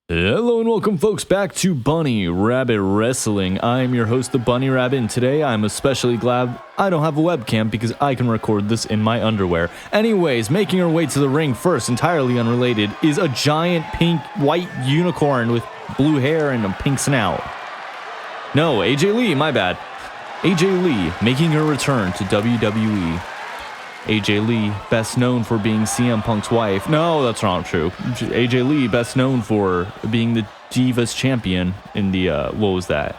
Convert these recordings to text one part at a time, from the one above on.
Hello and welcome folks back to Bunny Rabbit Wrestling. I'm your host, the Bunny Rabbit, and today I'm especially glad I don't have a webcam because I can record this in my underwear. Anyways, making her way to the ring first, entirely unrelated, is a giant pink white unicorn with blue hair and a pink snout. No, AJ Lee, my bad. AJ Lee making her return to WWE. AJ Lee, best known for being CM Punk's wife. No, that's not true. AJ Lee, best known for being the Divas champion in the, what was that?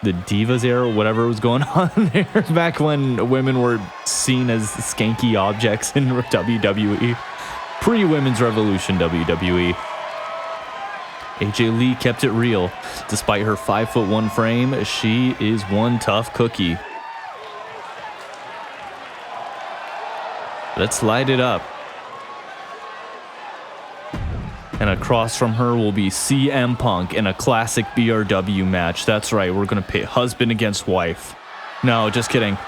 The Divas era, whatever was going on there back when women were seen as skanky objects in WWE. Pre-Women's Revolution WWE. AJ Lee kept it real. Despite her 5'1" frame, she is one tough cookie. Let's light it up. And across from her will be CM Punk in a classic BRW match. That's right, we're going to pit husband against wife. No, just kidding.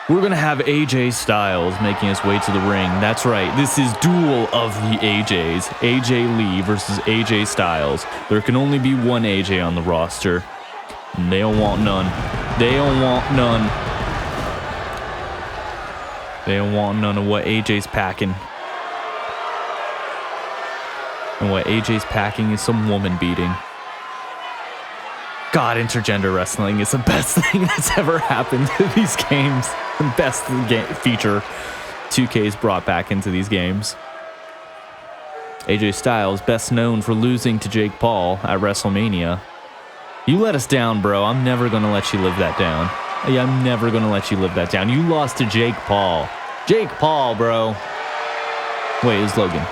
We're going to have AJ Styles making his way to the ring. That's right, this is Duel of the AJs. AJ Lee versus AJ Styles. There can only be one AJ on the roster. And they don't want none. They don't want none. They don't want none of what AJ's packing. And what AJ's packing is some woman beating. God, intergender wrestling is the best thing that's ever happened to these games. The best feature 2K's brought back into these games. AJ Styles, best known for losing to Jake Paul at WrestleMania. You let us down, bro. I'm never going to let you live that down. Yeah, I'm never going to let you live that down. You lost to Jake Paul. Jake Paul, bro. Wait, it's Logan.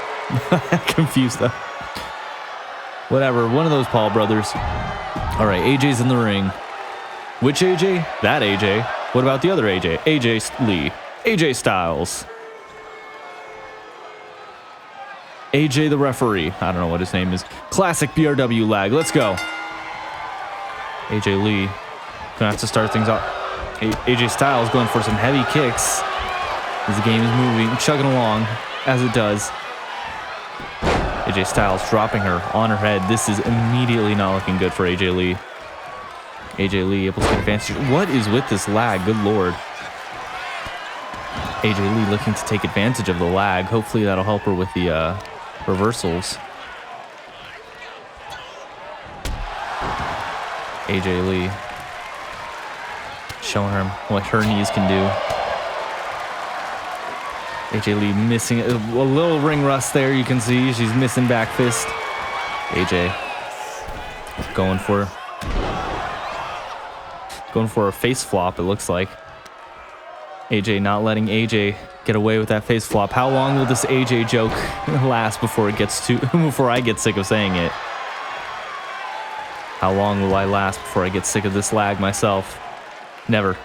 Confused though. Whatever, one of those Paul brothers. All right, AJ's in the ring. Which AJ? That AJ. What about the other AJ? AJ Lee. AJ Styles. AJ the referee. I don't know what his name is. Classic BRW lag. Let's go. AJ Lee. Gonna have to start things off. AJ Styles going for some heavy kicks as the game is moving, chugging along as it does. AJ Styles dropping her on her head. This is immediately not looking good for AJ Lee. AJ Lee able to get advantage. What is with this lag? Good lord. AJ Lee looking to take advantage of the lag. Hopefully that'll help her with the reversals. AJ Lee showing her what her knees can do. AJ Lee missing a little ring rust there. You can see she's missing back fist. AJ going for a face flop, it looks like. AJ not letting AJ get away with that face flop. How long will this AJ joke last before I get sick of saying it? How long will I last before I get sick of this lag myself? Never.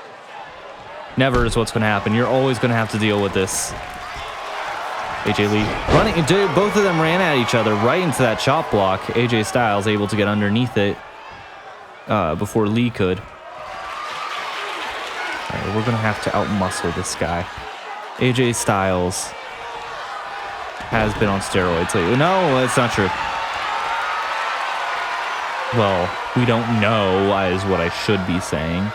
Never is what's going to happen. You're always going to have to deal with this. AJ Lee running. Both of them ran at each other right into that chop block. AJ Styles able to get underneath it before Lee could. All right, we're going to have to outmuscle this guy. AJ Styles has been on steroids lately. No, that's not true. Well, we don't know is what I should be saying.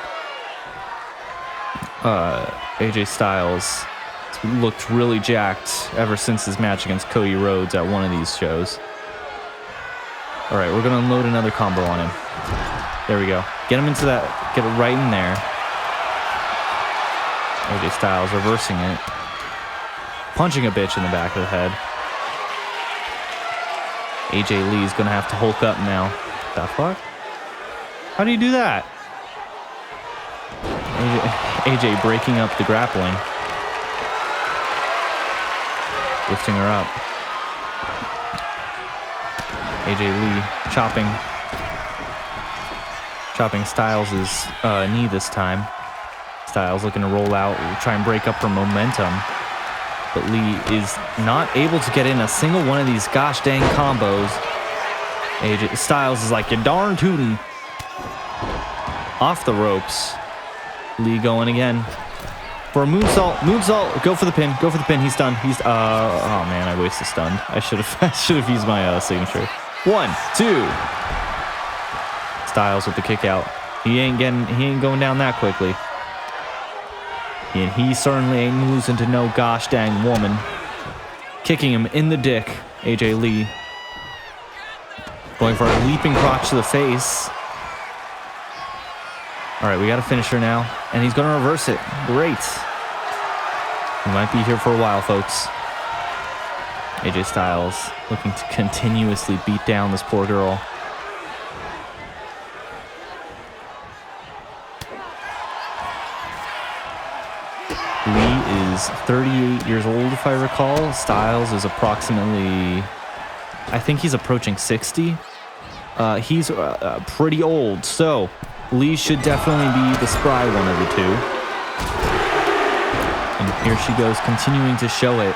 AJ Styles looked really jacked ever since his match against Cody Rhodes at one of these shows. All right, we're going to unload another combo on him. There we go. Get him into that. Get it right in there. AJ Styles reversing it. Punching a bitch in the back of the head. AJ Lee's going to have to Hulk up now. The fuck? How do you do that? AJ breaking up the grappling. Lifting her up. AJ Lee chopping Styles' knee this time. Styles looking to roll out, try and break up her momentum. But Lee is not able to get in a single one of these gosh dang combos. AJ Styles is like, you darn tootin'. Off the ropes. Lee going again. For a moonsault, go for the pin, he's stunned. Oh man, I wasted stunned. I should have used my signature. 1, 2. Styles with the kick out. He ain't going down that quickly. And he certainly ain't losing to no gosh dang woman. Kicking him in the dick, AJ Lee. Going for a leaping crotch to the face. All right, we got a finisher now, and he's going to reverse it. Great. We might be here for a while, folks. AJ Styles looking to continuously beat down this poor girl. Lee is 38 years old, if I recall. Styles is approximately, I think he's approaching 60. He's pretty old, so Lee should definitely be the spry one of the two. And here she goes, continuing to show it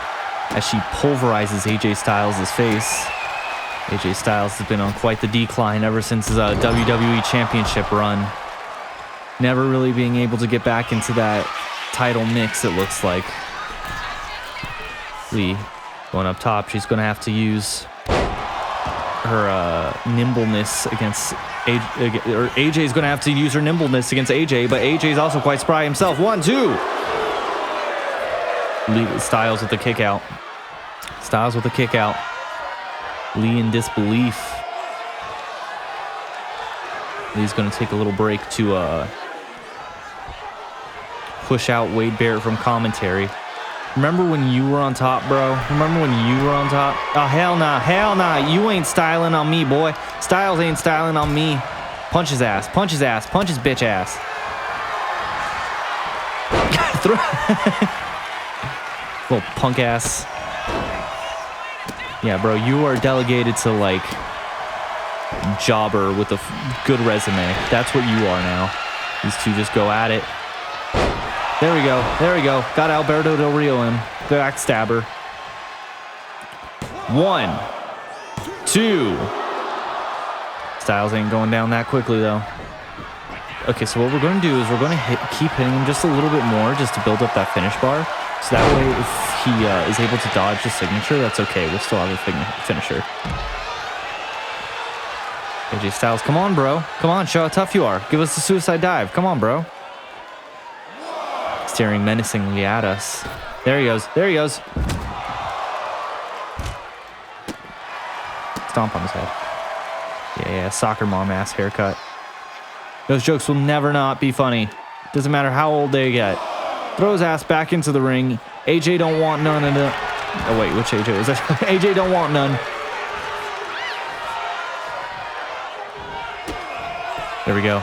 as she pulverizes AJ Styles' face. AJ Styles has been on quite the decline ever since his WWE Championship run. Never really being able to get back into that title mix, it looks like. Lee going up top. She's going to have to use her nimbleness against AJ, or AJ's going to have to use her nimbleness against AJ, but AJ's also quite spry himself. 1, 2. Lee, Styles with the kick out. Styles with the kick out. Lee in disbelief. Lee's going to take a little break to push out Wade Barrett from commentary. Remember when you were on top, bro? Remember when you were on top? Oh, hell nah. Hell nah. You ain't styling on me, boy. Styles ain't styling on me. Punch his ass. Punch his ass. Punch his bitch ass. Little punk ass. Yeah, bro, you are delegated to, like, jobber with a good resume. That's what you are now. These two just go at it. There we go. There we go. Got Alberto Del Rio in. Backstabber. 1, 2. Styles ain't going down that quickly, though. Okay, so what we're going to do is we're going to keep hitting him just a little bit more just to build up that finish bar. So that way, if he is able to dodge the signature, that's okay. We'll still have a finisher. AJ Styles, come on, bro. Come on, show how tough you are. Give us the suicide dive. Come on, bro. Staring menacingly at us. There he goes. There he goes. Stomp on his head. Yeah, soccer mom ass haircut. Those jokes will never not be funny. Doesn't matter how old they get. Throw his ass back into the ring. AJ don't want none of the... Oh, wait, which AJ is that? AJ don't want none. There we go.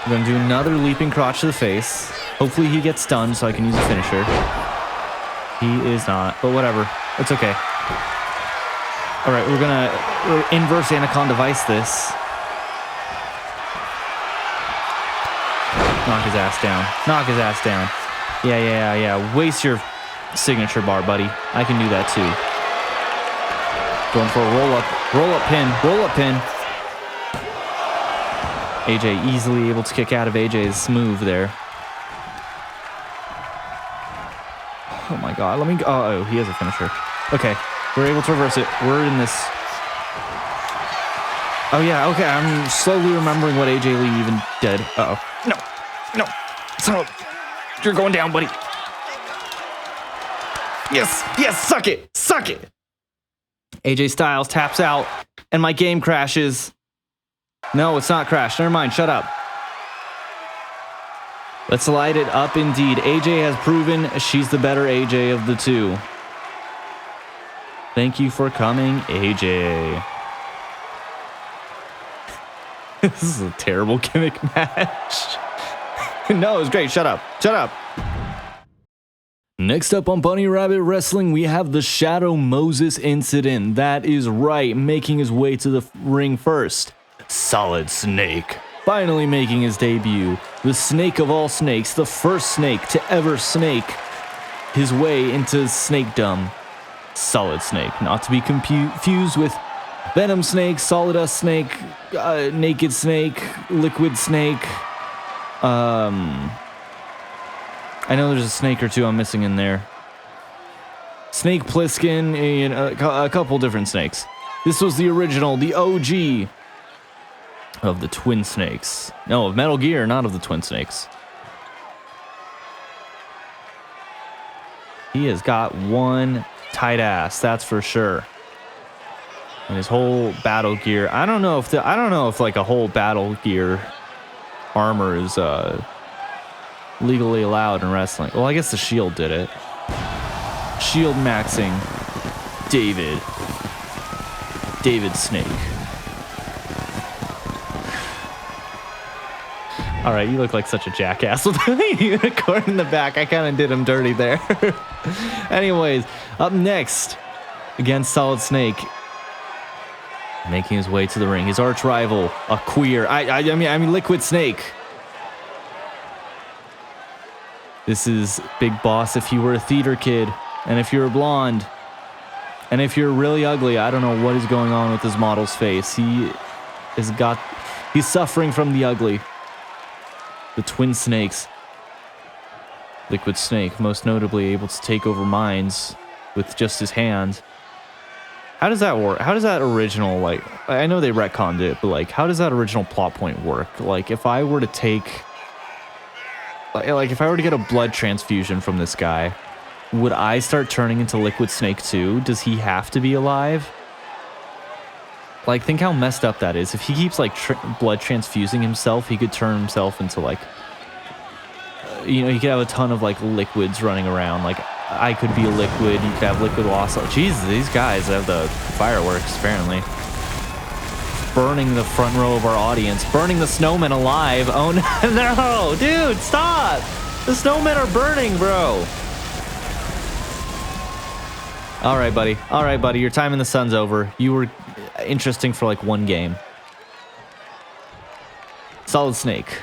We're going to do another leaping crotch to the face. Hopefully he gets stunned so I can use a finisher. He is not, but whatever. It's okay. All right, we're going to inverse Anaconda Vice this. Knock his ass down. Knock his ass down. Yeah. Waste your signature bar, buddy. I can do that too. Going for a roll-up pin. Roll-up pin. AJ easily able to kick out of AJ's move there. Oh my god. Let me go. Oh, he has a finisher. Okay. We're able to reverse it. We're in this. Oh yeah, okay. I'm slowly remembering what AJ Lee even did. Uh-oh. No. So, you're going down, buddy. Yes, suck it. AJ Styles taps out, and my game crashes. No, it's not crashed. Never mind, shut up. Let's light it up indeed. AJ has proven she's the better AJ of the two. Thank you for coming, AJ. This is a terrible gimmick match. No, it was great. Shut up. Next up on Bunny Rabbit Wrestling, we have the Shadow Moses incident. That is right, making his way to the ring first. Solid Snake, finally making his debut. The snake of all snakes, the first snake to ever snake his way into snakedom. Solid Snake, not to be confused with Venom Snake, Solidus Snake, Naked Snake, Liquid Snake. I know there's a snake or two I'm missing in there. Snake Plissken, a couple different snakes. This was the original, the OG of the Twin Snakes. No, of Metal Gear, not of the Twin Snakes. He has got one tight ass, that's for sure. And his whole battle gear. I don't know if like a whole battle gear armor is legally allowed in wrestling. Well, I guess the Shield did it. Shield maxing David Snake. All right, you look like such a jackass with the unicorn in the back. I kind of did him dirty there. Anyways, up next, against Solid Snake, making his way to the ring, his arch rival, a queer. I mean, Liquid Snake. This is Big Boss if you were a theater kid, and if you're a blonde, and if you're really ugly. I don't know what is going on with his model's face. He's suffering from the ugly. The Twin Snakes. Liquid Snake, most notably able to take over minds with just his hand. How does that work? How does that original, like, I know they retconned it, but like, how does that original plot point work? Like, if I were to take, like, if I were to get a blood transfusion from this guy, would I start turning into Liquid Snake too? Does he have to be alive? Like, think how messed up that is. If he keeps, like, blood transfusing himself, he could turn himself into, like, you know, he could have a ton of, like, liquids running around. Like, I could be a liquid. You could have liquid loss. Jesus, these guys have the fireworks, apparently. Burning the front row of our audience. Burning the snowmen alive. Oh, no. Dude, stop. The snowmen are burning, bro. All right, buddy. All right, buddy. Your time in the sun's over. You were interesting for like one game. Solid Snake.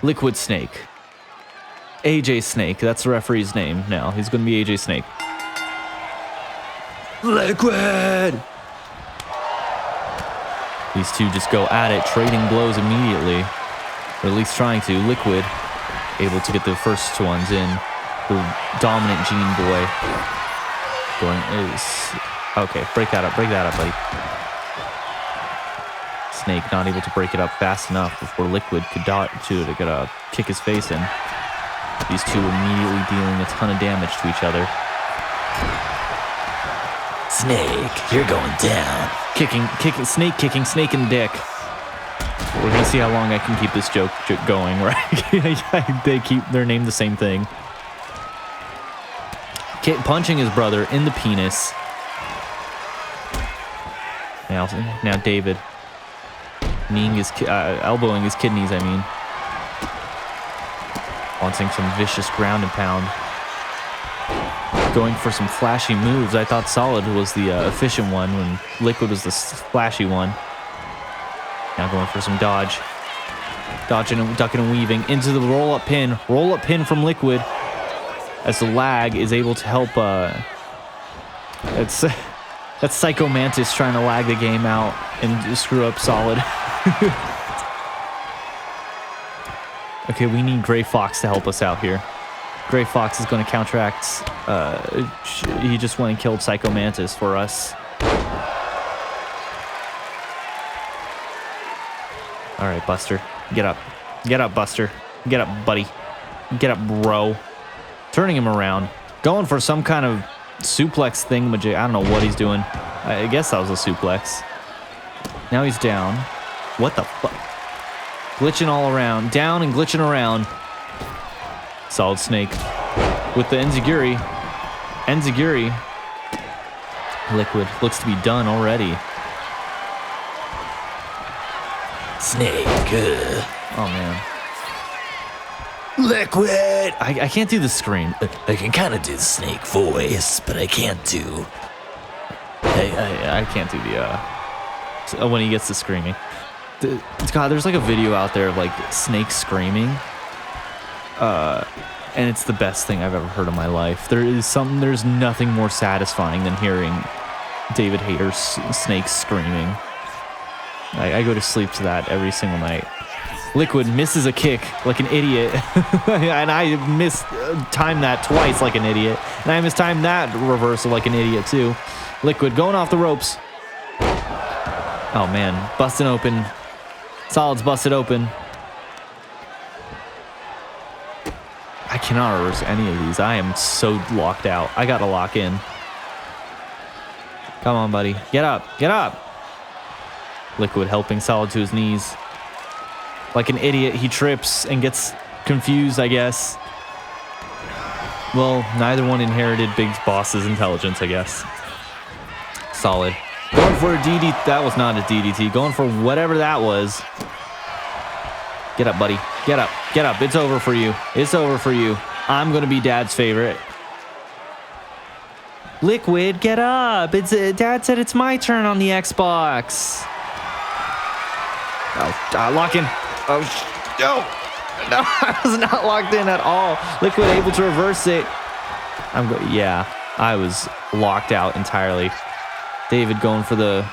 Liquid Snake. AJ Snake. That's the referee's name now. He's going to be AJ Snake. Liquid! These two just go at it, trading blows immediately. Or at least trying to. Liquid able to get the first ones in. The dominant Gene Boy. Going is... Okay, break that up, buddy. Snake not able to break it up fast enough before Liquid could kick his face in. These two immediately dealing a ton of damage to each other. Snake, you're going down. Snake in the dick. We're gonna see how long I can keep this joke going, right? They're named the same thing. Punching his brother in the penis. Now David. Elbowing his kidneys, I mean. Wanting some vicious ground and pound. Going for some flashy moves. I thought Solid was the efficient one when Liquid was the flashy one. Now going for some dodge. Dodging and ducking and weaving into the roll-up pin. Roll-up pin from Liquid. As the lag is able to help, that's Psycho Mantis trying to lag the game out and screw up Solid. Okay, we need Gray Fox to help us out here. Gray Fox is going to counteract, he just went and killed Psycho Mantis for us. Alright, Buster, get up. Get up, Buster. Get up, buddy. Get up, bro. Turning him around. Going for some kind of suplex thing. I don't know what he's doing. I guess that was a suplex. Now he's down. What the fuck? Glitching all around. Down and glitching around. Solid Snake. With the Enziguri. Liquid. Looks to be done already. Snake. Oh, man. Liquid! I can't do the scream. I can kind of do the Snake voice, but I can't do... I can't do the, when he gets to screaming. God, there's like a video out there of like Snake screaming. And it's the best thing I've ever heard in my life. There's nothing more satisfying than hearing David Hayter's Snake screaming. I go to sleep to that every single night. Liquid misses a kick like an idiot. And I timed that twice like an idiot. And I mistimed that reversal like an idiot too. Liquid going off the ropes. Oh, man. Busting open. Solid's busted open. I cannot reverse any of these. I am so locked out. I gotta lock in. Come on, buddy. Get up. Get up. Liquid helping Solid to his knees. Like an idiot, he trips and gets confused, I guess. Well, neither one inherited Big Boss's intelligence, I guess. Solid. Going for a DDT. That was not a DDT. Going for whatever that was. Get up, buddy. Get up. Get up. It's over for you. It's over for you. I'm going to be Dad's favorite. Liquid, get up. Dad said it's my turn on the Xbox. Oh, lock in. Oh, no, I was not locked in at all. Liquid able to reverse it. Yeah, I was locked out entirely. David going for the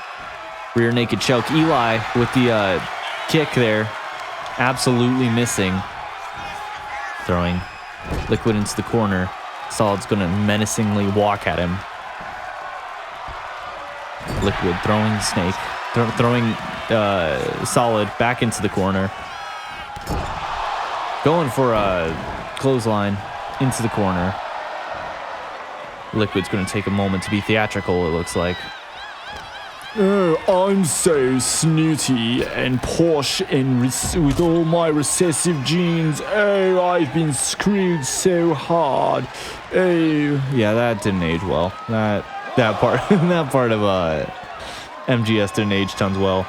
rear naked choke. Eli with the kick there. Absolutely missing. Throwing Liquid into the corner. Solid's going to menacingly walk at him. Liquid throwing Snake. Throwing Solid back into the corner. Going for a clothesline into the corner. Liquid's going to take a moment to be theatrical, it looks like. Oh, I'm so snooty and posh and with all my recessive genes. Oh, I've been screwed so hard. Oh. Yeah, that didn't age well. That part that part of MGS didn't age tons well.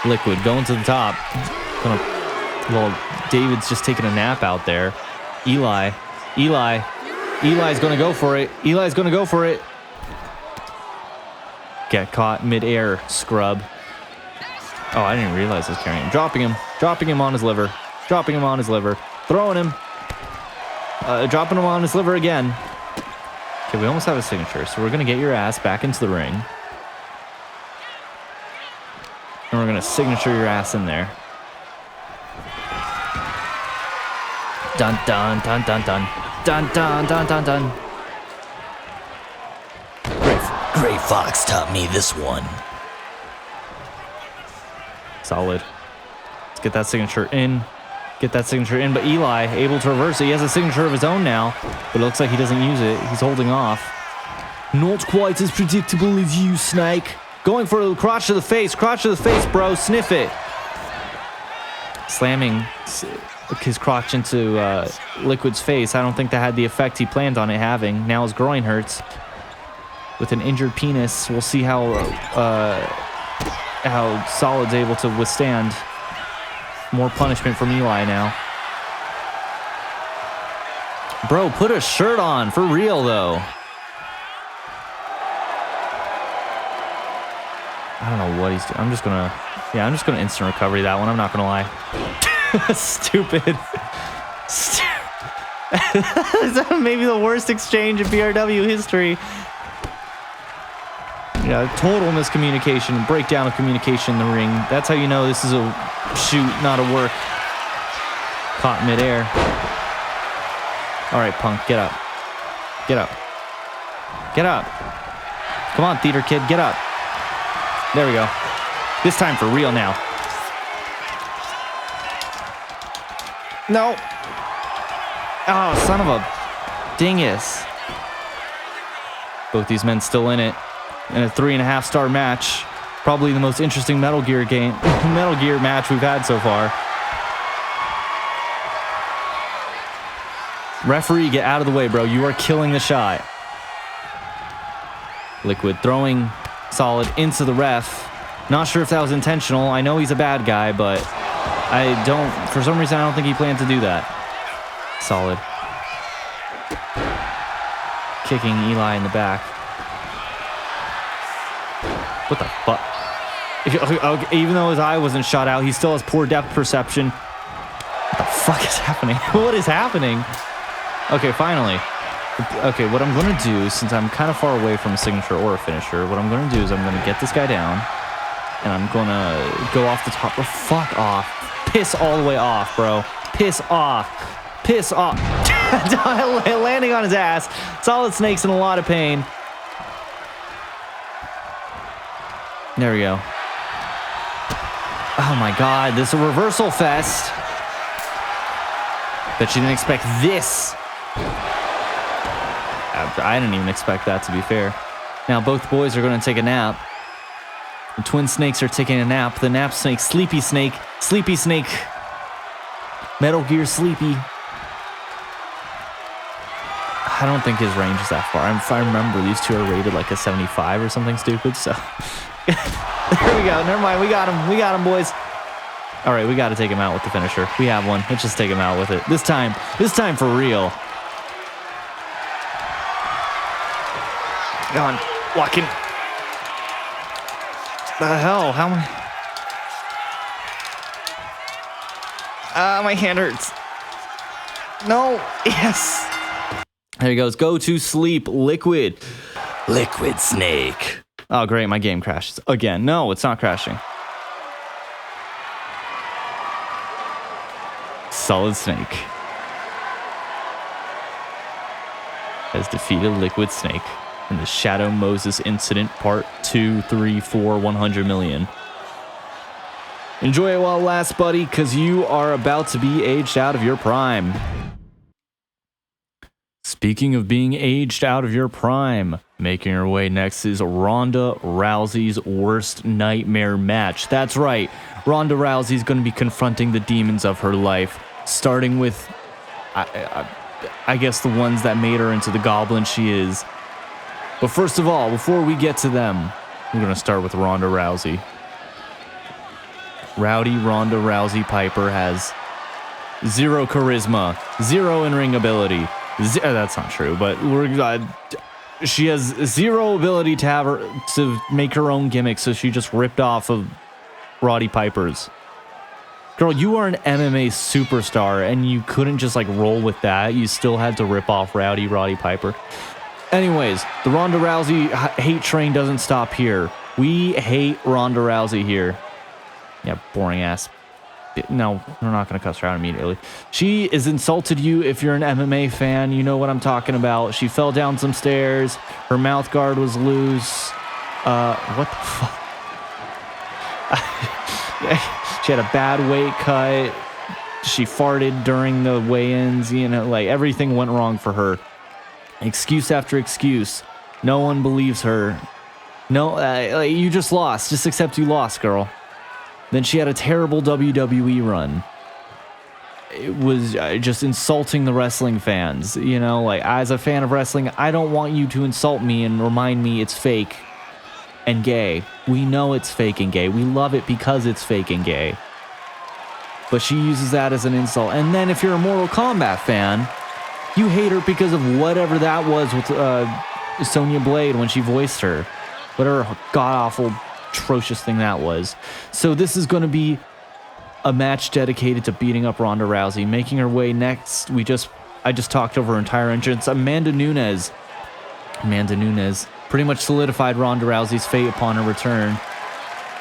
Liquid going to the top. Well, David's just taking a nap out there. Eli's gonna go for it. Eli's gonna go for it. Get caught mid-air, scrub. Oh, I didn't realize I was carrying him. Dropping him on his liver. Dropping him on his liver. Throwing him. Dropping him on his liver again. Okay, we almost have a signature, so we're gonna get your ass back into the ring. And we're gonna signature your ass in there. Dun dun dun dun dun. Dun dun dun dun dun. Gray Fox taught me this one. Solid. Let's get that signature in. Get that signature in, but Eli able to reverse it. He has a signature of his own now, but it looks like he doesn't use it. He's holding off. Not quite as predictable as you, Snake. Going for a crotch to the face. Crotch to the face, bro. Sniff it. Slamming his crotch into Liquid's face. I don't think that had the effect he planned on it having. Now his groin hurts. With an injured penis, we'll see how Solid's able to withstand more punishment from Eli now. Bro, put a shirt on for real though. I don't know what he's doing. I'm just gonna instant recovery that one. I'm not gonna lie. Stupid. Maybe the worst exchange in BRW history. Yeah, total miscommunication, breakdown of communication in the ring. That's how you know this is a shoot, not a work. Caught midair. All right, Punk, get up. Get up. Get up. Come on, theater kid, get up. There we go. This time for real now. No. Oh, son of a dingus. Both these men still in it. In a 3.5-star match. Probably the most interesting Metal Gear match we've had so far. Referee, get out of the way, bro. You are killing the shot. Liquid throwing Solid into the ref. Not sure if that was intentional. I know he's a bad guy, but for some reason, I don't think he planned to do that. Solid. Kicking Eli in the back. What the fuck? Even though his eye wasn't shot out, he still has poor depth perception. What the fuck is happening? What is happening? Okay, finally. Okay, what I'm going to do, since I'm kind of far away from a signature or a finisher, what I'm going to do is I'm going to get this guy down, and I'm going to go off the top. Oh, fuck off. Piss all the way off, bro. Piss off. Piss off. Landing on his ass. Solid Snake's in a lot of pain. There we go. Oh my God, this is a reversal fest. Bet you didn't expect this. I didn't even expect that, to be fair. Now both boys are going to take a nap. The twin snakes are taking a nap. The nap snake, sleepy snake, Metal Gear Sleepy. I don't think his range is that far. If I remember, these two are rated like a 75 or something stupid, so. There we go. Never mind. We got him. We got him, boys. All right, we got to take him out with the finisher. We have one. Let's just take him out with it. This time for real. Go on. Lock in. The hell? How am I? My hand hurts. No. Yes. There he goes. Go to sleep. Liquid Snake. Oh, great. My game crashes again. No, it's not crashing. Solid Snake has defeated Liquid Snake in the Shadow Moses Incident Part 2, 3, 4, 100 million. Enjoy it while it lasts, buddy, because you are about to be aged out of your prime. Speaking of being aged out of your prime, making her way next is Ronda Rousey's worst nightmare match. That's right, Ronda Rousey's going to be confronting the demons of her life, starting with, I guess, the ones that made her into the goblin she is. But first of all, before we get to them, we're going to start with Ronda Rousey. Rowdy Ronda Rousey Piper has zero charisma, zero in-ring ability. That's not true, but she has zero ability to make her own gimmick, so she just ripped off of Roddy Piper's. Girl, you are an MMA superstar, and you couldn't just like roll with that. You still had to rip off Roddy Piper. Anyways, the Ronda Rousey hate train doesn't stop here. We hate Ronda Rousey here. Yeah, boring ass. No, we're not going to cuss her out immediately. She has insulted you. If you're an MMA fan, you know what I'm talking about. She fell down some stairs. Her mouth guard was loose. What the fuck? She had a bad weight cut. She farted during the weigh-ins. You know, like everything went wrong for her. Excuse after excuse. No one believes her. No, you just lost. Just accept you lost, girl. Then she had a terrible WWE run. It was just insulting the wrestling fans. You know, like, as a fan of wrestling, I don't want you to insult me and remind me it's fake and gay. We know it's fake and gay. We love it because it's fake and gay. But she uses that as an insult. And then if you're a Mortal Kombat fan, you hate her because of whatever that was with Sonya Blade when she voiced her. Whatever god-awful, atrocious thing that was. So this is going to be a match dedicated to beating up Ronda Rousey. Making her way next, I just talked over her entire entrance. Amanda Nunes pretty much solidified Ronda Rousey's fate upon her return.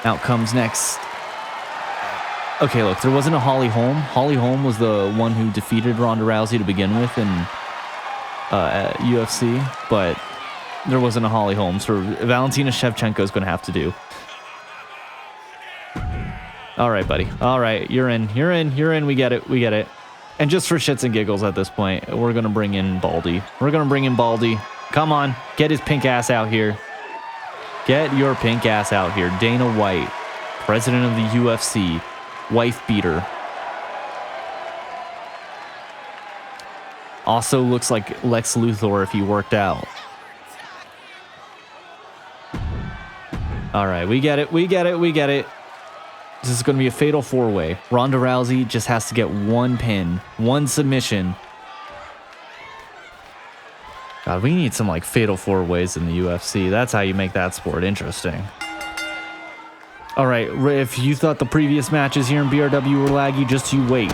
Out comes next. Okay, look, there wasn't a Holly Holm. Holly Holm was the one who defeated Ronda Rousey to begin with in UFC, but there wasn't a Holly Holm, so Valentina Shevchenko is going to have to do. All right, buddy. All right, you're in. We get it. And just for shits and giggles at this point, we're going to bring in Baldy. Come on, get his pink ass out here. Get your pink ass out here. Dana White, president of the UFC, wife beater. Also looks like Lex Luthor if he worked out. All right, we get it. This is going to be a fatal four-way. Ronda Rousey just has to get one pin, one submission. God, we need some like fatal four-ways in the UFC. That's how you make that sport interesting. All right, if you thought the previous matches here in BRW were laggy, just you wait.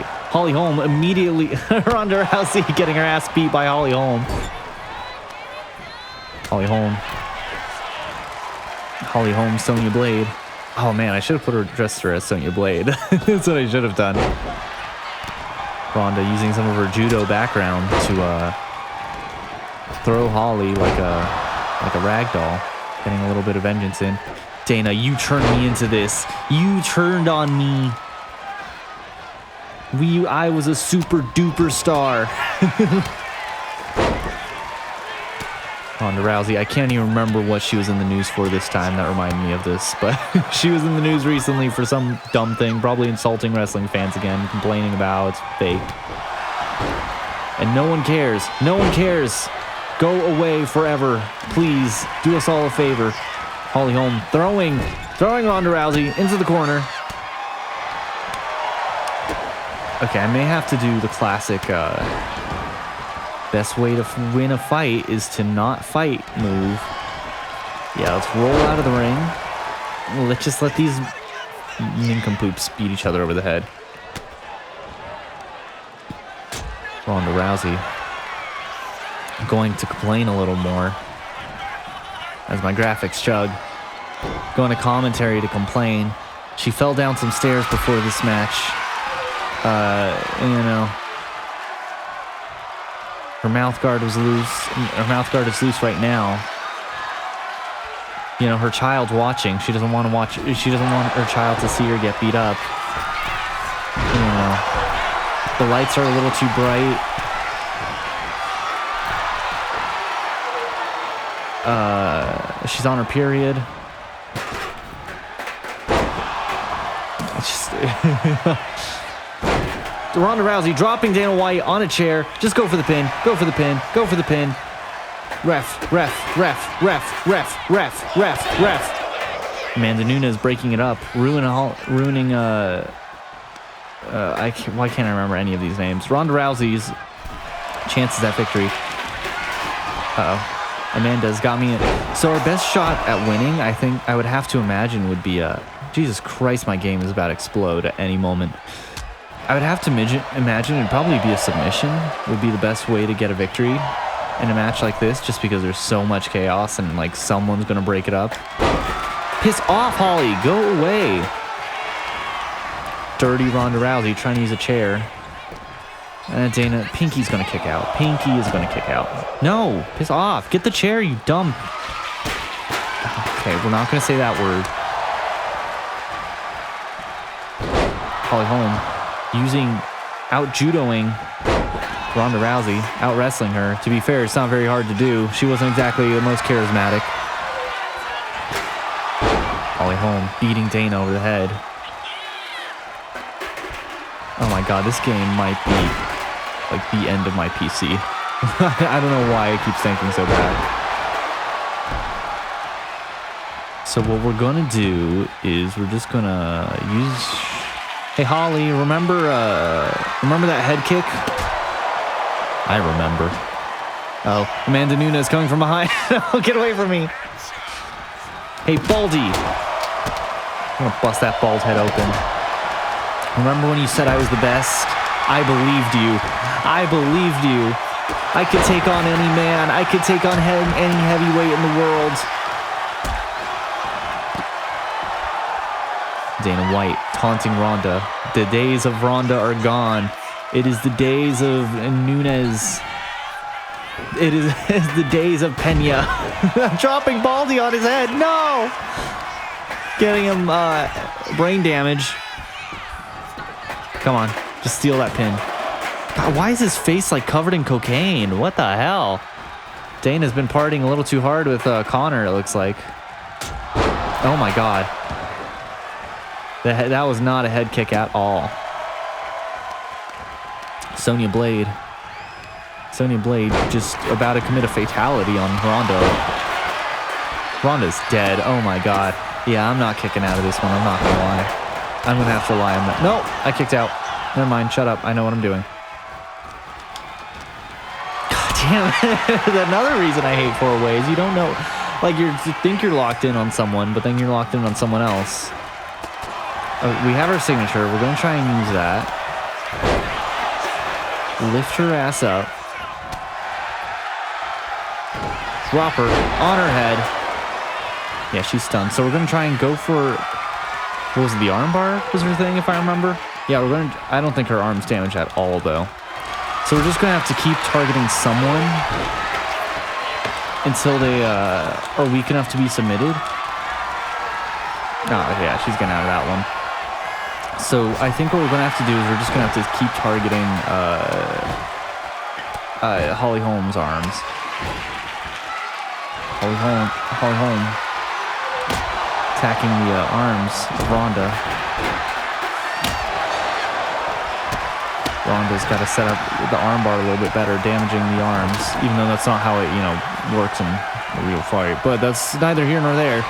Holly Holm immediately, Ronda Rousey getting her ass beat by Holly Holm. Holly Holm, Sonya Blade. Oh man, I should have put her dressed her as Sonya Blade. That's what I should have done. Ronda using some of her judo background to throw Holly like a rag doll, getting a little bit of vengeance in. Dana, you turned me into this. You turned on me. I was a super duper star. Ronda Rousey, I can't even remember what she was in the news for this time. That reminded me of this, but she was in the news recently for some dumb thing, probably insulting wrestling fans again, complaining about it's fake. And no one cares. No one cares. Go away forever. Please do us all a favor. Holly Holm throwing Ronda Rousey into the corner. Okay, I may have to do the classic best way to win a fight is to not fight move. Yeah, let's roll out of the ring. Let's just let these nincompoops beat each other over the head. Ronda Rousey going to complain a little more as my graphics chug. Going to commentary to complain. She fell down some stairs before this match. You know, her mouth guard was loose. Her mouth guard is loose right now. You know, her child's watching. She doesn't want to watch. She doesn't want her child to see her get beat up. You know, the lights are a little too bright. She's on her period. It's just Ronda Rousey dropping Dana White on a chair. Just go for the pin. Go for the pin. Go for the pin. Ref. Amanda Nunes breaking it up, ruining. Why can't I remember any of these names? Ronda Rousey's chances at victory. Uh-oh. Amanda's got me in. So our best shot at winning, I think I would have to imagine, would be Jesus Christ, my game is about to explode at any moment. I would have to imagine it'd probably be a submission would be the best way to get a victory in a match like this, just because there's so much chaos and like someone's gonna break it up. Piss off, Holly, go away. Dirty Ronda Rousey trying to use a chair. And Dana, Pinky's gonna kick out. Pinky is gonna kick out. No, piss off. Get the chair, you dumb. Okay, we're not gonna say that word. Holly Holm out-judoing Ronda Rousey, out-wrestling her. To be fair, it's not very hard to do. She wasn't exactly the most charismatic. Holly Holm beating Dana over the head. Oh my god, this game might be like the end of my PC. I don't know why it keeps thinking so bad. So what we're gonna do is we're just gonna use... Hey Holly, remember that head kick? I remember. Oh, Amanda Nunes coming from behind. No, get away from me. Hey Baldy. I'm gonna bust that bald head open. Remember when you said I was the best? I believed you. I believed you. I could take on any man. I could take on any heavyweight in the world. Dana White taunting Ronda. The days of Ronda are gone. It is the days of Nunes. It is the days of Pena. Dropping Baldy on his head. No! Getting him brain damage. Come on, just steal that pin. God, why is his face like covered in cocaine? What the hell? Dana's been partying a little too hard with Connor, it looks like. Oh my god. That was not a head kick at all. Sonya Blade just about to commit a fatality on Ronda. Ronda's dead. Oh my god. Yeah, I'm not kicking out of this one. I'm not gonna lie. I'm gonna have to lie. No, I kicked out. Never mind. Shut up. I know what I'm doing. God damn it. Another reason I hate four ways. You don't know. Like, you think you're locked in on someone, but then you're locked in on someone else. We have our signature. We're going to try and use that. Lift her ass up. Drop her on her head. Yeah, she's stunned. So we're going to try and go for... What was it, the arm bar was her thing, if I remember? Yeah, we're going to... I don't think her arm's damaged at all, though. So we're just going to have to keep targeting someone until they are weak enough to be submitted. Oh, yeah, she's getting out of that one. So I think what we're going to have to do is we're just going to have to keep targeting Holly Holm's arms. Holly Holm attacking the arms of Ronda. Ronda's got to set up the armbar a little bit better, damaging the arms, even though that's not how it, works in a real fight. But that's neither here nor there.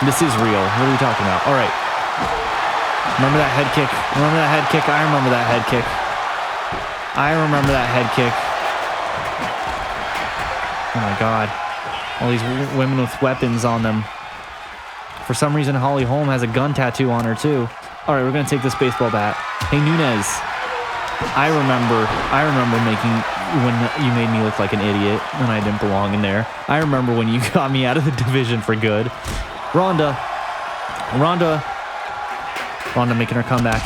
This is real. What are we talking about? All right. Remember that head kick? Remember that head kick? I remember that head kick. I remember that head kick. Oh my God. All these women with weapons on them. For some reason, Holly Holm has a gun tattoo on her too. All right, we're going to take this baseball bat. Hey, Nunes. I remember when you made me look like an idiot when I didn't belong in there. I remember when you got me out of the division for good. Ronda making her comeback.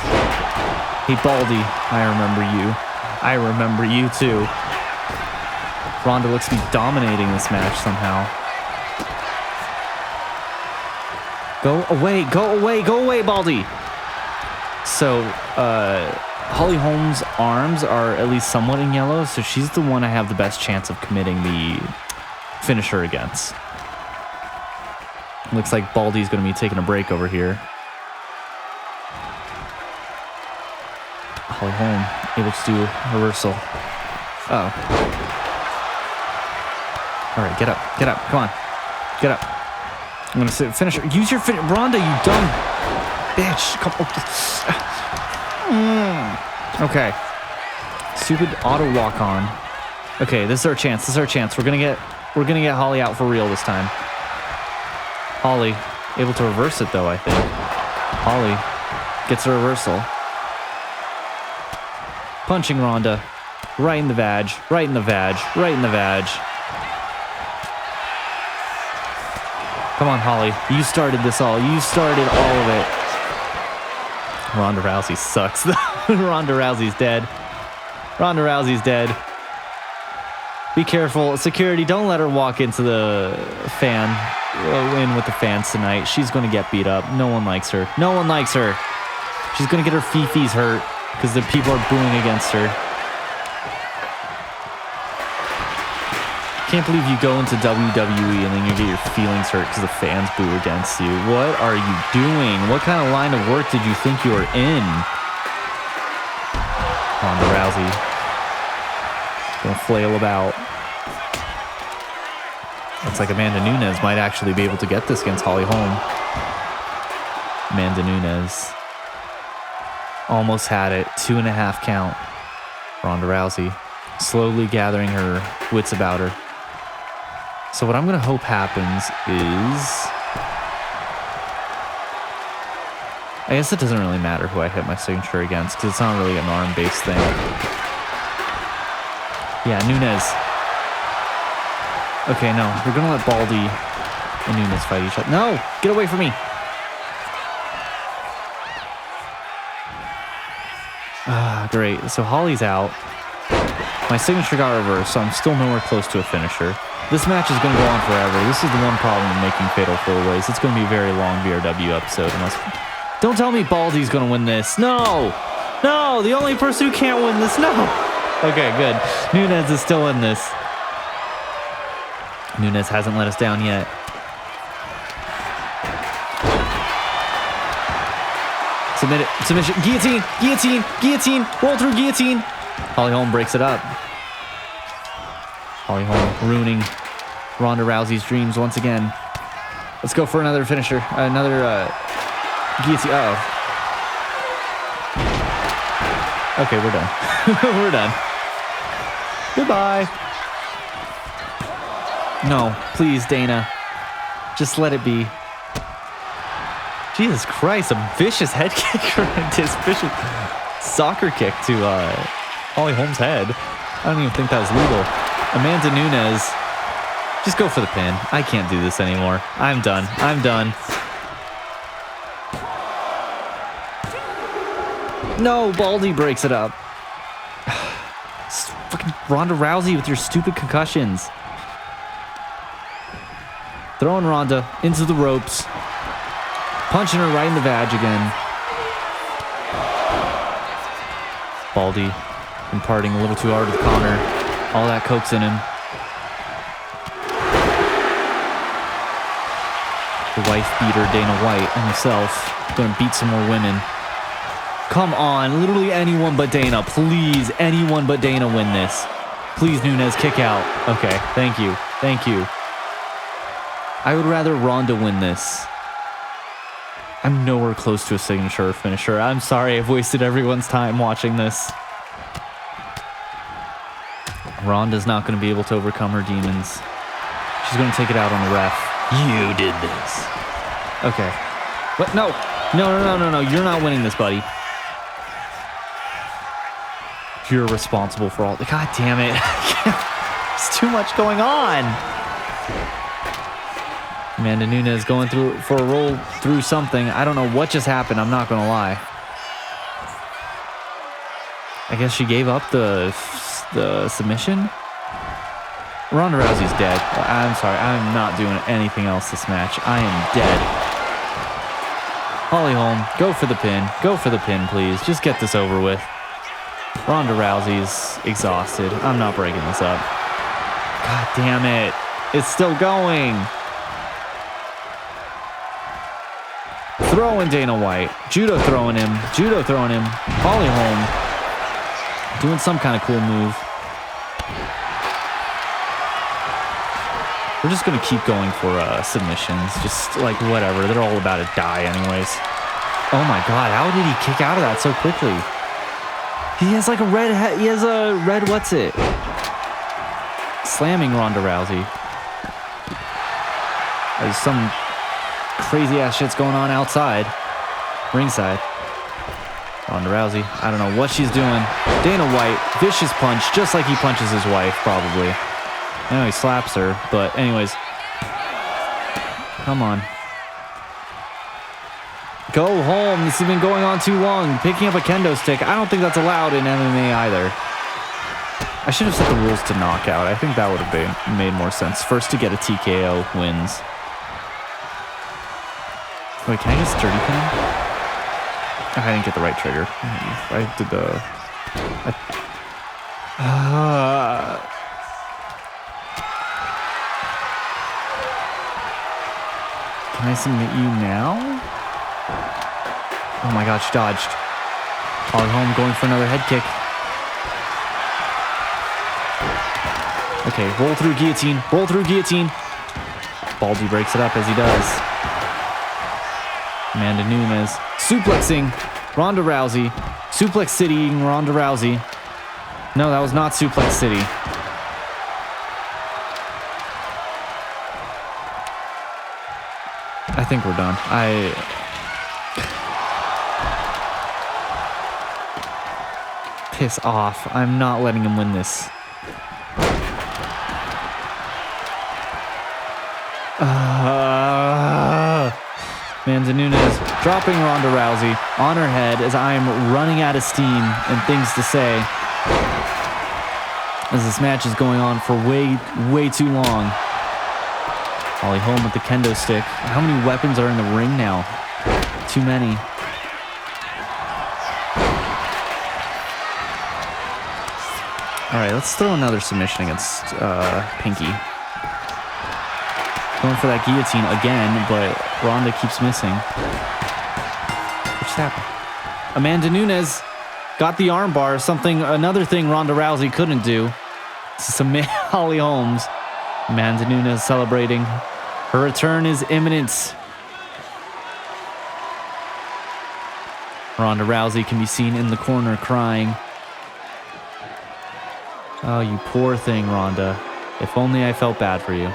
Hey, Baldy, I remember you. I remember you too. Ronda looks to be dominating this match somehow. Go away, Baldy. So, Holly Holm's arms are at least somewhat in yellow, so she's the one I have the best chance of committing the finisher against. Looks like Baldy's going to be taking a break over here. Holly Holm able to do a reversal. Oh. All right, get up. Come on. Get up. I'm going to finish her. Use your Ronda, you dumb bitch. Okay. Stupid auto walk on. Okay, this is our chance. We're gonna get Holly out for real this time. Holly able to reverse it though, I think. Holly gets a reversal. Punching Ronda. Right in the vag. Come on, Holly. You started this all. You started all of it. Ronda Rousey sucks. Ronda Rousey's dead. Be careful. Security, don't let her walk into the fan. In with the fans tonight. She's going to get beat up. No one likes her. She's going to get her fifis hurt because the people are booing against her. Can't believe you go into WWE and then you get your feelings hurt because the fans boo against you. What are you doing? What kind of line of work did you think you were in? Ronda Rousey. Gonna flail about. Looks like Amanda Nunes might actually be able to get this against Holly Holm. Amanda Nunes. Almost had it. 2.5 count. Ronda Rousey. Slowly gathering her wits about her. So what I'm going to hope happens is... I guess it doesn't really matter who I hit my signature against because it's not really an arm-based thing. Yeah, Nunes. Okay, no. We're going to let Baldy and Nunes fight each other. No! Get away from me! Ah, great. So Holly's out. My signature got reversed, so I'm still nowhere close to a finisher. This match is going to go on forever. This is the one problem in making Fatal 4-Ways. It's going to be a very long BRW episode. Don't tell me Baldy's going to win this. No! No! The only person who can't win this. No! Okay, good. Nunes is still in this. Nunes hasn't let us down yet. Submit it. Submission. Guillotine. Roll through guillotine. Holly Holm breaks it up. Holly Holm ruining Ronda Rousey's dreams once again. Let's go for another finisher. Another guillotine. Uh-oh. Okay, we're done. We're done. Goodbye. No, please, Dana. Just let it be. Jesus Christ, a vicious head kick. This vicious soccer kick to Holly Holm's head. I don't even think that was legal. Amanda Nunes. Just go for the pin. I can't do this anymore. I'm done. No, Baldy breaks it up. Fucking Ronda Rousey with your stupid concussions. Throwing Ronda into the ropes. Punching her right in the vag again. Baldy imparting a little too hard with Connor. All that coke's in him. The wife beater Dana White himself gonna beat some more women. Come on, literally anyone but Dana. Please, anyone but Dana win this. Please, Nunes, kick out. Okay, thank you. Thank you. I would rather Ronda win this. I'm nowhere close to a signature finisher. I'm sorry I've wasted everyone's time watching this. Ronda's not going to be able to overcome her demons. She's going to take it out on the ref. You did this. Okay. What? No. No. You're not winning this, buddy. You're responsible for all... God damn it. There's too much going on. Amanda Nunes going through for a roll through something. I don't know what just happened. I'm not going to lie. I guess she gave up the submission. Ronda Rousey's dead. I'm sorry. I'm not doing anything else this match. I am dead. Holly Holm, go for the pin. Go for the pin, please. Just get this over with. Ronda Rousey's exhausted. I'm not breaking this up. God damn it. It's still going. Throwing Dana White. Judo throwing him. Holly Holm doing some kind of cool move. We're just going to keep going for submissions. Just like whatever. They're all about to die anyways. Oh my god. How did he kick out of that so quickly? He has like a red... He has a red... What's it? Slamming Ronda Rousey. There's some crazy ass shit's going on outside. Ringside. Ronda Rousey. I don't know what she's doing. Dana White. Vicious punch. Just like he punches his wife, probably. I know he slaps her, but anyways. Come on. Go home. This has been going on too long. Picking up a kendo stick. I don't think that's allowed in MMA either. I should have set the rules to knockout. I think that would have made more sense. First to get a TKO wins. Wait, can I just sturdy pin him? I didn't get the right trigger. I did the... Can I submit you now? Oh my gosh, dodged. Holly Holm going for another head kick. Okay, roll through guillotine. Roll through guillotine. Baldy breaks it up as he does. Amanda Nunes suplexing Ronda Rousey. Suplex Citying Ronda Rousey. No, that was not Suplex City. I think we're done. Piss off. I'm not letting him win this. Amanda Nunes dropping Ronda Rousey on her head as I am running out of steam and things to say. As this match is going on for way too long. Holly Holm with the kendo stick. How many weapons are in the ring now? Too many. Alright, let's throw another submission against Pinky. Going for that guillotine again, but Ronda keeps missing. What just happened? Amanda Nunes got the armbar, another thing Ronda Rousey couldn't do. Submit Holly Holmes. Amanda Nunes celebrating. Her return is imminent. Ronda Rousey can be seen in the corner crying. Oh, you poor thing, Ronda. If only I felt bad for you.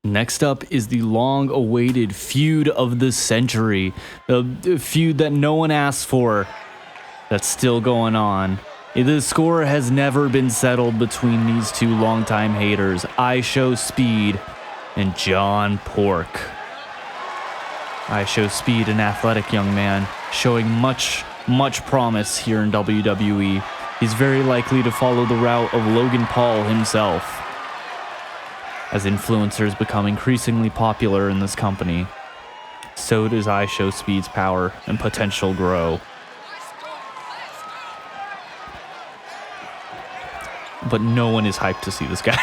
Next up is the long-awaited feud of the century. A feud that no one asked for. That's still going on. The score has never been settled between these two longtime haters, Ishowspeed and John Pork. Ishowspeed, an athletic young man, showing much promise here in WWE. He's very likely to follow the route of Logan Paul himself. As influencers become increasingly popular in this company, so does Ishowspeed's power and potential grow. But no one is hyped to see this guy.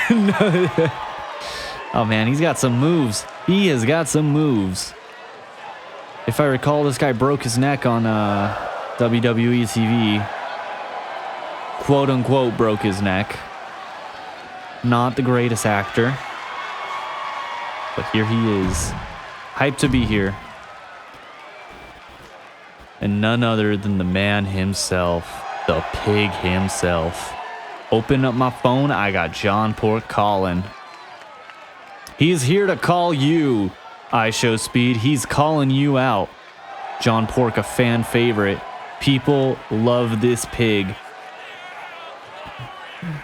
Oh man, he's got some moves. He has got some moves. If I recall, this guy broke his neck on WWE TV. Quote unquote broke his neck. Not the greatest actor. But here he is. Hyped to be here. And none other than the man himself. The pig himself. Open up my phone, I got John Pork calling. He's here to call you, Ishowspeed. He's calling you out. John Pork, a fan favorite. People love this pig.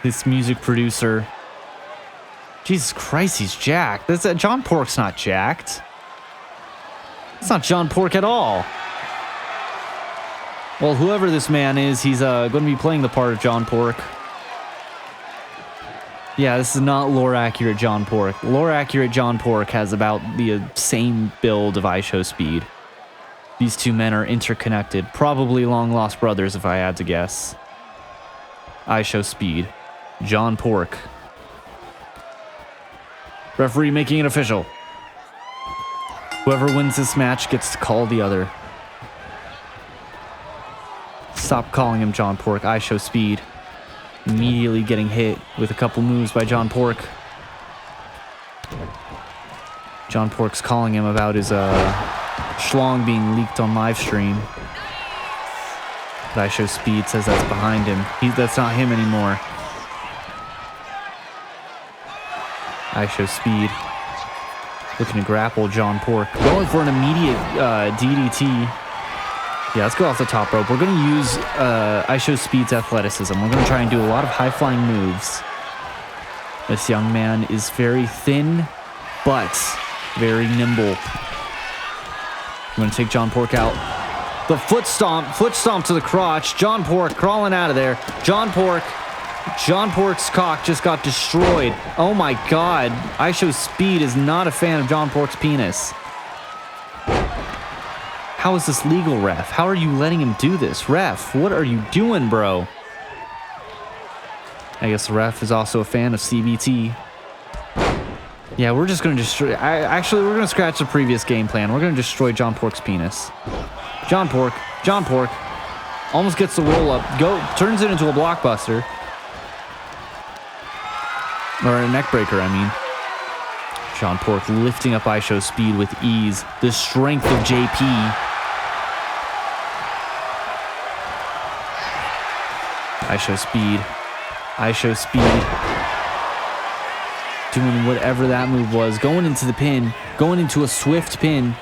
This music producer. Jesus Christ, he's jacked. John Pork's not jacked. It's not John Pork at all. Well, whoever this man is, he's going to be playing the part of John Pork. Yeah, this is not lore-accurate John Pork. Lore-accurate John Pork has about the same build of Ishowspeed. These two men are interconnected. Probably long-lost brothers, if I had to guess. Ishowspeed. John Pork. Referee making it official. Whoever wins this match gets to call the other. Stop calling him John Pork. Ishowspeed. Immediately getting hit with a couple moves by John Pork. John Pork's calling him about his schlong being leaked on live stream. But Ishowspeed says that's behind him. That's not him anymore. Ishowspeed looking to grapple John Pork. Going for an immediate DDT. Yeah, let's go off the top rope. We're going to use Ishowspeed's athleticism. We're going to try and do a lot of high-flying moves. This young man is very thin, but very nimble. I'm going to take John Pork out. The foot stomp to the crotch. John Pork crawling out of there. John Pork's cock just got destroyed. Oh my God. Ishowspeed is not a fan of John Pork's penis. How is this legal, ref? How are you letting him do this? Ref, what are you doing, bro? I guess the ref is also a fan of CBT. Yeah, we're just going to destroy... Actually, we're going to scratch the previous game plan. We're going to destroy John Pork's penis. John Pork almost gets the roll up. Turns it into a blockbuster. Or a neck breaker, I mean. John Pork lifting up Ishowspeed with ease. The strength of JP. Ishowspeed doing whatever that move was, going into the pin, going into a swift pin.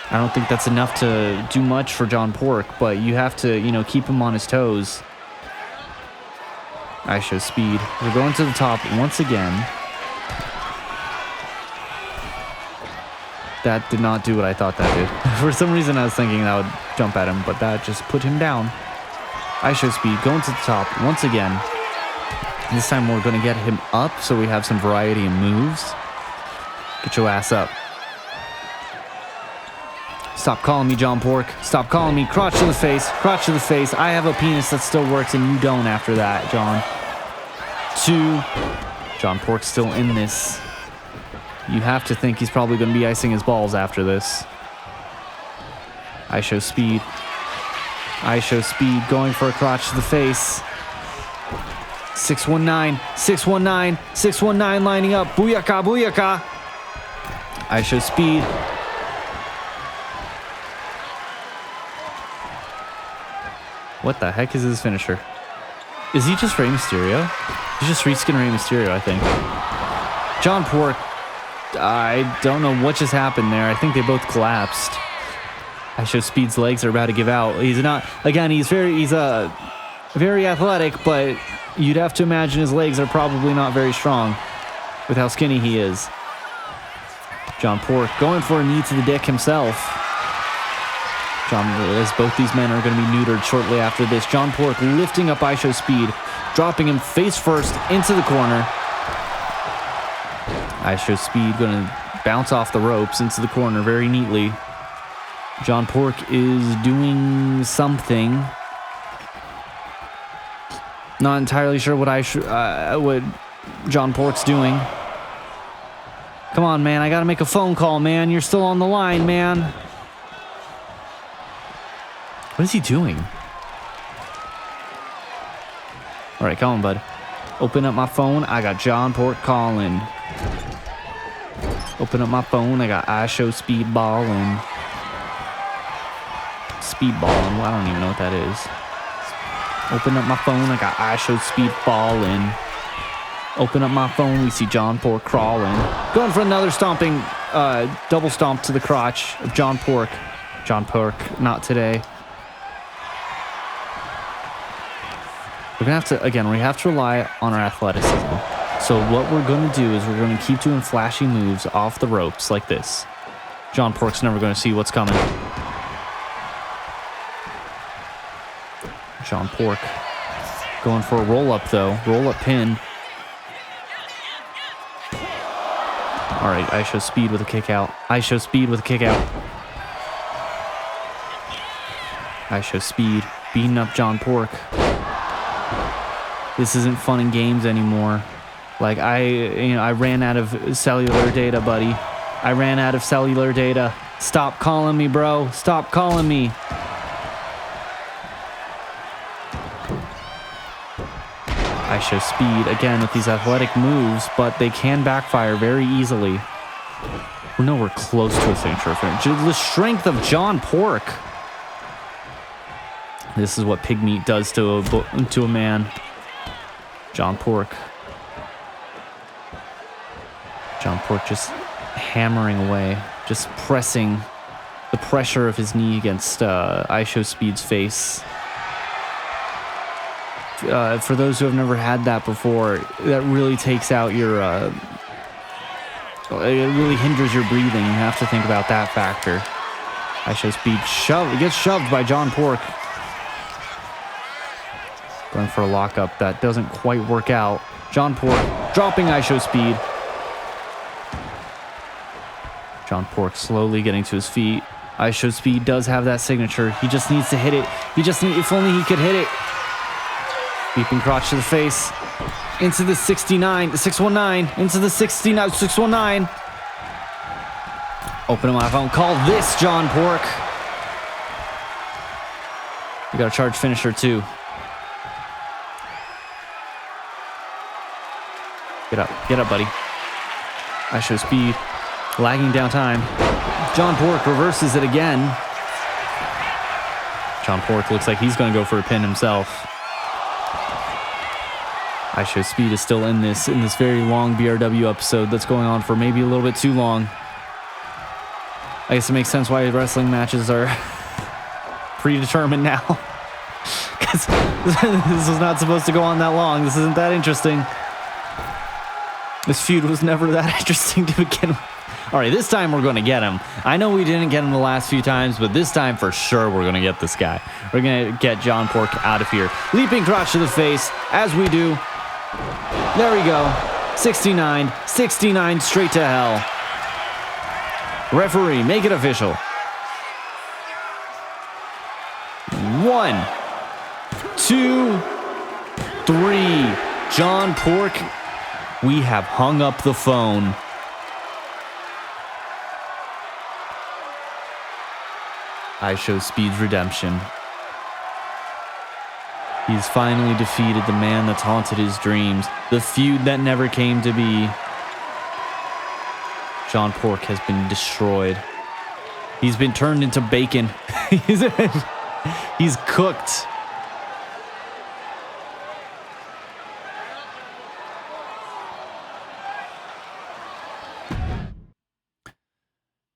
I don't think that's enough to do much for John Pork, but you have to, keep him on his toes. Ishowspeed, we're going to the top once again. That did not do what I thought that did. For some reason I was thinking that would jump at him, but that just put him down. Ishowspeed going to the top once again. This time we're going to get him up so we have some variety in moves. Get your ass up. Stop calling me John Pork. Stop calling me crotch to the face. Crotch to the face. I have a penis that still works and you don't after that, John. 2. John Pork's still in this. You have to think he's probably going to be icing his balls after this. Ishowspeed going for a crotch to the face. 619 lining up. Booyaka. Ishowspeed. What the heck is his finisher? Is he just Rey Mysterio? He's just reskin Rey Mysterio, I think. John Pork. I don't know what just happened there. I think they both collapsed. Ishowspeed's legs are about to give out. He's not, again, he's very athletic, but you'd have to imagine his legs are probably not very strong with how skinny he is. John Pork going for a knee to the dick himself. As both these men are going to be neutered shortly after this. John Pork lifting up Ishowspeed, dropping him face first into the corner. Ishowspeed going to bounce off the ropes into the corner very neatly. John Pork is doing something. Not entirely sure what what John Pork's doing. Come on, man. I got to make a phone call, man. You're still on the line, man. What is he doing? All right, come on, bud. Open up my phone. I got John Pork calling. Open up my phone. I got Ishowspeed balling. Speedballing. Well, I don't even know what that is. Open up my phone. I got Ishowspeed balling. Open up my phone. We see John Pork crawling. Going for another stomping, double stomp to the crotch of John Pork. John Pork, not today. We're going to have to, again, we have to rely on our athleticism. So what we're going to do is we're going to keep doing flashy moves off the ropes like this. John Pork's never going to see what's coming. John Pork going for a roll-up, though. Roll-up pin. All right, Ishowspeed with a kick out. Ishowspeed with a kick out. Ishowspeed beating up John Pork. This isn't fun and games anymore. Like, I ran out of cellular data, buddy. I ran out of cellular data. Stop calling me, bro. Stop calling me. Ishowspeed, again, with these athletic moves, but they can backfire very easily. We're nowhere close to a signature finish. The strength of John Pork. This is what pig meat does to a man. John Pork. John Pork just hammering away, just pressing the pressure of his knee against Ishowspeed's face. For those who have never had that before, that really takes out your, it really hinders your breathing. You have to think about that factor. Ishowspeed gets shoved by John Pork. Going for a lockup that doesn't quite work out. John Pork dropping Ishowspeed. John Pork slowly getting to his feet. Ishowspeed does have that signature. He just needs to hit it. If only he could hit it. Leaping crotch to the face. Into the 619. Into the 619. Open my phone. Call this John Pork. You got a charge finisher too. Get up, buddy. Ishowspeed lagging down time. John Pork reverses it again. John Pork looks like he's going to go for a pin himself. Ishowspeed is still in this very long BRW episode that's going on for maybe a little bit too long. I guess it makes sense why wrestling matches are predetermined now. Because this was not supposed to go on that long. This isn't that interesting. This feud was never that interesting to begin with. All right, this time we're going to get him. I know we didn't get him the last few times, but this time for sure we're going to get this guy. We're going to get John Pork out of here. Leaping crotch to the face, as we do. There we go. 69 straight to hell. Referee, make it official. 1, 2, 3. John Pork, we have hung up the phone. Ishowspeed's redemption. He's finally defeated the man that's haunted his dreams, the feud that never came to be. John Pork has been destroyed. He's been turned into bacon. He's cooked.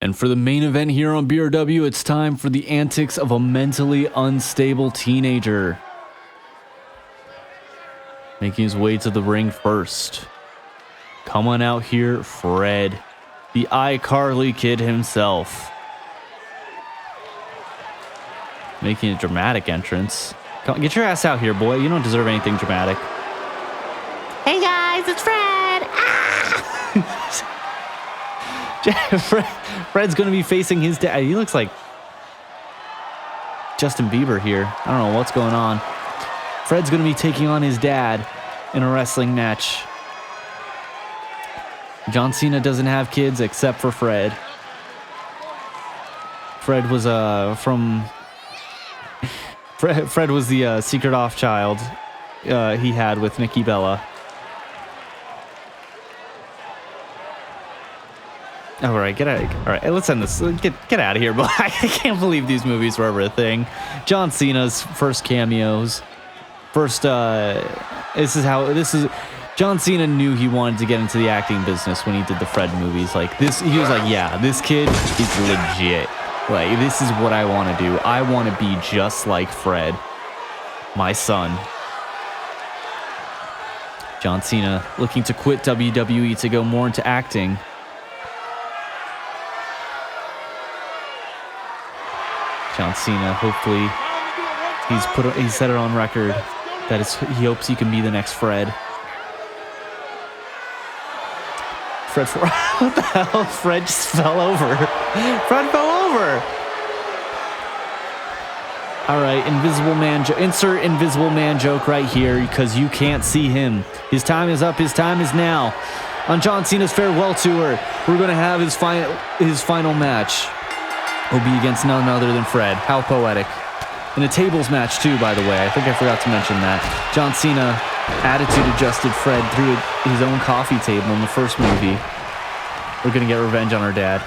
And for the main event here on BRW, it's time for the antics of a mentally unstable teenager. Making his way to the ring first. Come on out here, Fred, the iCarly kid himself. Making a dramatic entrance. Come on, get your ass out here, boy. You don't deserve anything dramatic. Hey guys, it's Fred. Ah! Fred's going to be facing his dad. He looks like Justin Bieber here. I don't know what's going on. Fred's going to be taking on his dad in a wrestling match. John Cena doesn't have kids except for Fred. Fred was Fred was the secret off child he had with Nikki Bella. All right, get out. All right, let's end this. Get out of here, but I can't believe these movies were ever a thing. John Cena's first cameos. John Cena knew he wanted to get into the acting business when he did the Fred movies. Like this, he was like, yeah, this kid is legit. Like, this is what I want to do. I want to be just like Fred, my son. John Cena looking to quit WWE to go more into acting. John Cena, hopefully, he's set it on record that he hopes he can be the next Fred. What the hell? Fred just fell over. Fred fell over. All right, Invisible Man. Insert Invisible Man joke right here because you can't see him. His time is up. His time is now. On John Cena's farewell tour, we're going to have his final match. Will be against none other than Fred. How poetic. In a tables match too, by the way. I think I forgot to mention that. John Cena attitude adjusted Fred through his own coffee table in the first movie. We're going to get revenge on our dad.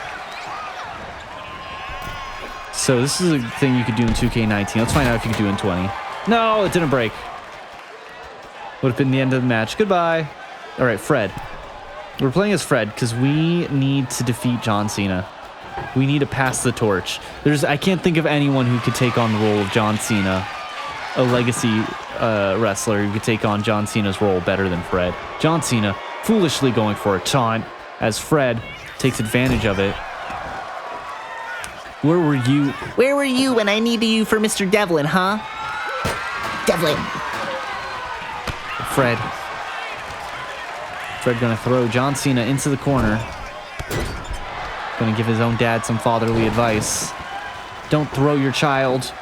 So this is a thing you could do in 2K19. Let's find out if you could do it in 20. No, it didn't break. Would have been the end of the match. Goodbye. All right, Fred. We're playing as Fred because we need to defeat John Cena. We need to pass the torch. I can't think of anyone who could take on the role of John Cena, a legacy wrestler who could take on John Cena's role better than Fred. John Cena foolishly going for a taunt as Fred takes advantage of it. Where were you? Where were you when I needed you for Mr. Devlin, huh? Devlin. Fred gonna throw John Cena into the corner. Gonna give his own dad some fatherly advice. Don't throw your child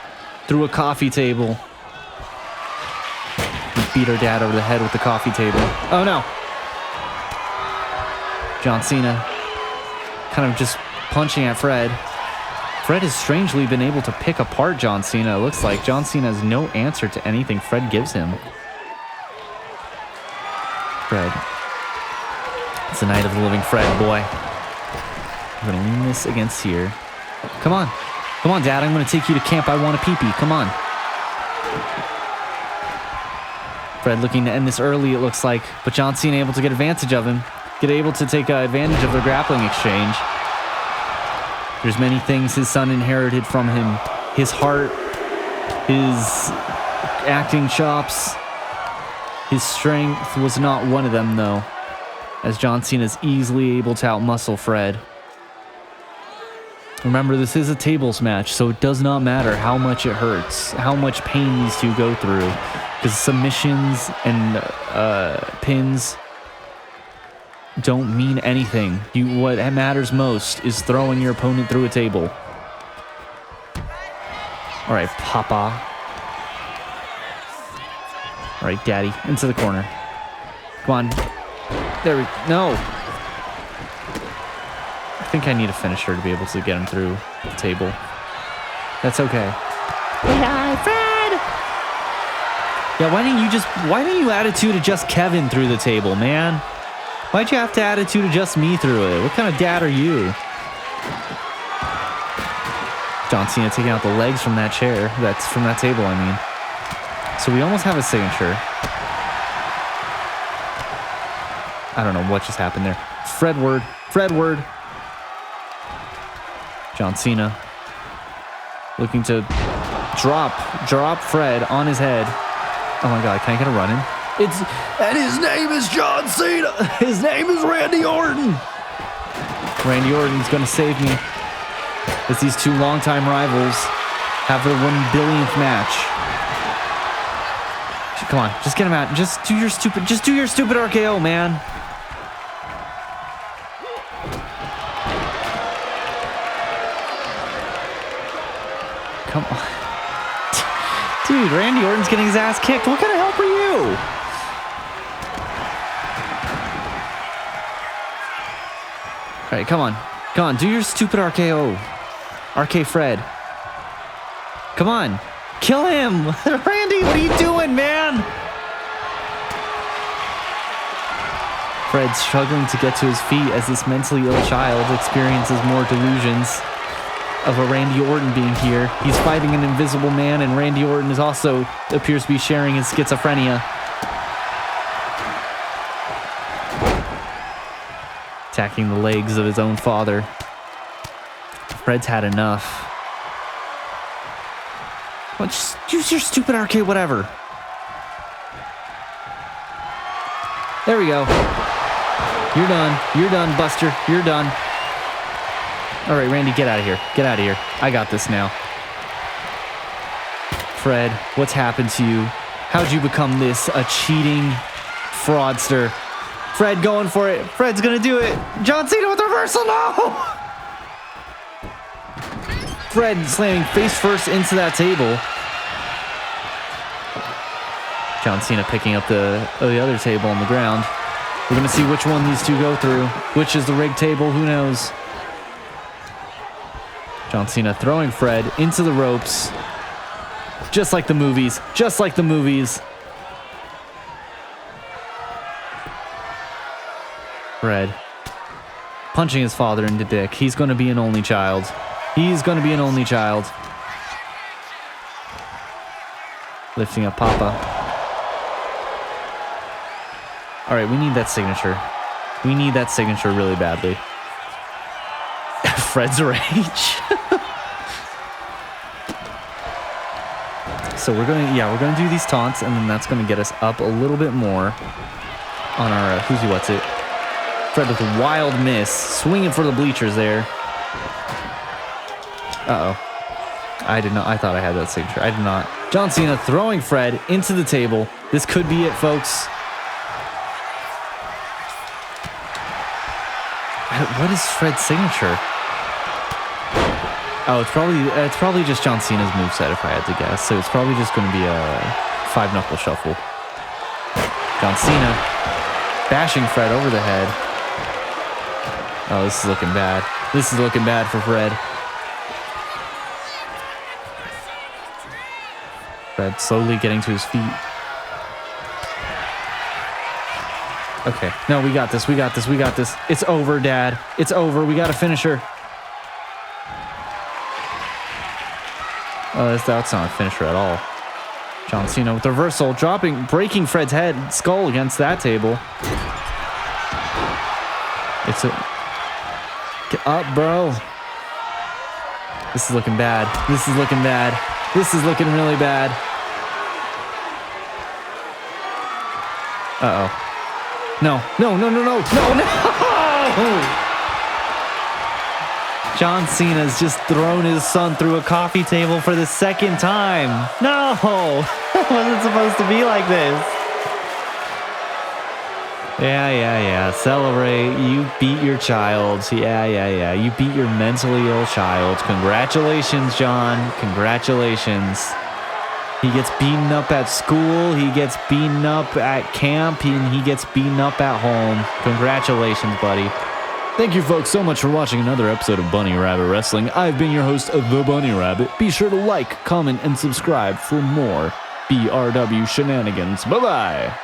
through a coffee table. He beat her dad over the head with the coffee table. Oh no! John Cena kind of just punching at Fred. Fred has strangely been able to pick apart John Cena. It looks like John Cena has no answer to anything Fred gives him. Fred. It's the night of the living Fred, boy. I'm going to lean this against here. Come on. Come on, Dad. I'm going to take you to camp. I want a pee-pee. Come on. Fred looking to end this early, it looks like. But John Cena able to get advantage of him. Able to take advantage of their grappling exchange. There's many things his son inherited from him. His heart. His acting chops. His strength was not one of them, though. As John Cena is easily able to outmuscle Fred. Remember, this is a tables match, so it does not matter how much it hurts, how much pain these two go through, because submissions and pins don't mean anything. What matters most is throwing your opponent through a table. All right, Papa. All right, Daddy, into the corner. Come on. There we go. No. I think I need a finisher to be able to get him through the table. That's okay. Hi, Fred! Yeah, why didn't you attitude adjust Kevin through the table, man? Why'd you have to attitude adjust me through it? What kind of dad are you? John Cena taking out the legs from that chair. That's from that table, I mean. So we almost have a signature. I don't know what just happened there. Fredward. John Cena looking to drop Fred on his head. Oh my God, can I get a run in? And his name is John Cena. His name is Randy Orton. Randy Orton's gonna save me as these two longtime rivals have their 1 billionth match. Come on, just get him out. Just do your stupid RKO, man. come on. Dude, Randy Orton's getting his ass kicked. What kind of help are you? All right, come on. Come on, do your stupid RKO. RK Fred. Come on. Kill him. Randy, what are you doing, man? Fred's struggling to get to his feet as this mentally ill child experiences more delusions of a Randy Orton being here. He's fighting an invisible man, and Randy Orton is also appears to be sharing his schizophrenia. Attacking the legs of his own father. Fred's had enough. Well, just use your stupid arcade whatever. There we go. You're done. You're done, Buster. You're done. All right, Randy, get out of here. Get out of here. I got this now. Fred, what's happened to you? How'd you become this? A cheating fraudster. Fred going for it. Fred's gonna do it. John Cena with the reversal. No! Fred slamming face first into that table. John Cena picking up the other table on the ground. We're gonna see which one these two go through. Which is the rigged table? Who knows? John Cena throwing Fred into the ropes. Just like the movies. Just like the movies. Fred punching his father in the dick. He's going to be an only child. He's going to be an only child. Lifting up Papa. All right, we need that signature. We need that signature really badly. Fred's rage. So we're gonna do these taunts, and then that's gonna get us up a little bit more on our who's he what's it. Fred with a wild miss, swinging for the bleachers there. Uh-oh. I thought I had that signature. I did not. John Cena throwing Fred into the table. This could be it, folks. What is Fred's signature? Oh, it's probably just John Cena's moveset, if I had to guess. So it's probably just going to be a 5-knuckle shuffle. John Cena bashing Fred over the head. Oh, this is looking bad. This is looking bad for Fred. Fred slowly getting to his feet. Okay. No, we got this. We got this. We got this. It's over, Dad. It's over. We got to finish her. Oh, that's not a finisher at all. John Cena with the reversal, breaking Fred's head, skull against that table. Get up, bro. This is looking bad. This is looking bad. This is looking really bad. Uh-oh. No. John Cena's just thrown his son through a coffee table for the second time. No, it wasn't supposed to be like this. Yeah. Celebrate. You beat your child. Yeah. You beat your mentally ill child. Congratulations, John. Congratulations. He gets beaten up at school. He gets beaten up at camp. And he gets beaten up at home. Congratulations, buddy. Thank you folks so much for watching another episode of Bunny Rabbit Wrestling. I've been your host, The Bunny Rabbit. Be sure to like, comment, and subscribe for more BRW shenanigans. Bye-bye.